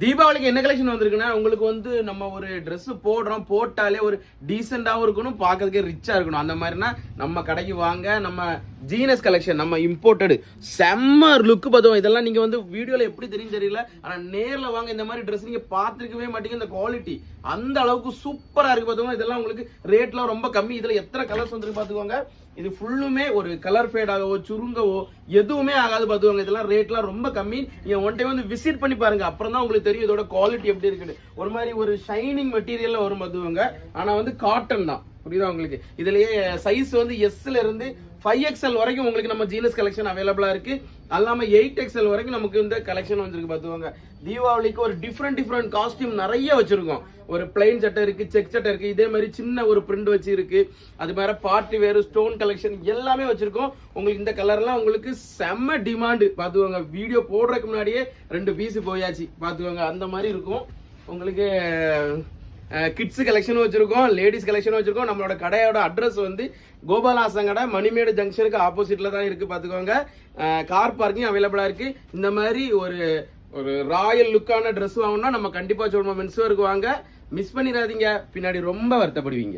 தீபாவளிக்கு என்ன கலெக்ஷன் வந்திருக்குன்னா உங்களுக்கு வந்து நம்ம ஒரு ட்ரெஸ் போடுறோம், போட்டாலே ஒரு டீசெண்டாவும் இருக்கணும், பார்க்கறதுக்கே ரிச்சா இருக்கணும். அந்த மாதிரினா நம்ம கடைக்கு வாங்க. நம்ம ஜீனஸ் கலெக்ஷன் நம்ம இம்போர்ட்டடு செம்ம லுக் பார்த்தோம். இதெல்லாம் நீங்க வந்து வீடியோல எப்படி தெரியும் தெரியல, ஆனா நேர்ல வாங்க. இந்த மாதிரி ட்ரெஸ் நீங்க பார்த்துருக்கவே மாட்டீங்க. இந்த குவாலிட்டி அந்த அளவுக்கு சூப்பரா இருக்கு பார்த்துக்கோங்க. இதெல்லாம் உங்களுக்கு ரேட்லாம் ரொம்ப கம்மி. இதுல எத்தனை கலர்ஸ் வந்துருக்கு பார்த்துக்கோங்க. இது ஃபுல்லுமே ஒரு கலர் ஃபேட் ஆகவோ சுருங்கவோ எதுவுமே ஆகாது பார்த்துக்கோங்க. இதெல்லாம் ரேட்லாம் ரொம்ப கம்மி. நீங்க ஒன் டைம் வந்து விசிட் பண்ணி பாருங்க, அப்புறம் தான் உங்களுக்கு தெரியும் இதோட குவாலிட்டி எப்படி இருக்குன்னு. ஒரு மாதிரி ஒரு ஷைனிங் மெட்டீரியல்ல வரும் பார்த்துக்கோங்க. ஆனா வந்து காட்டன் தான், புரியுதா உங்களுக்கு. இதுலயே சைஸ் வந்து எஸ்ல இருந்து 5XL வரைக்கும் உங்களுக்கு நம்ம ஜீனஸ் கலெக்ஷன் அவைலபிளா இருக்கு. அல்லாம 8XL வரைக்கும் நமக்கு இந்த கலெக்ஷன் வந்துருக்கு பார்த்துக்கோங்க. தீபாவளிக்கு ஒரு டிஃப்ரெண்ட் காஸ்டியூம் நிறைய வச்சிருக்கோம். ஒரு பிளைன் சட்டை இருக்கு, செக் சட்டை இருக்கு, இதே மாதிரி சின்ன ஒரு பிரிண்ட் வச்சு இருக்கு. அது மாதிரி பார்ட்டி வேறு ஸ்டோன் கலெக்ஷன் எல்லாமே வச்சிருக்கோம். உங்களுக்கு இந்த கலர்லாம் உங்களுக்கு செம்ம டிமாண்ட் பார்த்துக்கோங்க. வீடியோ போடுறதுக்கு முன்னாடியே 2 பீஸ் போயாச்சு பார்த்துக்கோங்க. அந்த மாதிரி இருக்கும். உங்களுக்கு கிட்ஸ் கலெக்ஷன் வச்சிருக்கோம், லேடிஸ் கலெக்ஷன் வச்சிருக்கோம். நம்மளோட கடையோட அட்ரஸ் வந்து கோபாலாசங்கடை மணிமேடு ஜங்ஷனுக்கு ஆப்போசிட்ல தான் இருக்கு பார்த்துக்கோங்க. கார் பார்க்கிங் அவைலபிளா இருக்கு. இந்த மாதிரி ஒரு ராயல் லுக்கான ட்ரெஸ் வாங்கணும்னா நம்ம கண்டிப்பா சொல்லுவோம் மென்ஸ் வேருக்கு வாங்க. மிஸ் பண்ணிடாதீங்க, பின்னாடி ரொம்ப வருத்தப்படுவீங்க.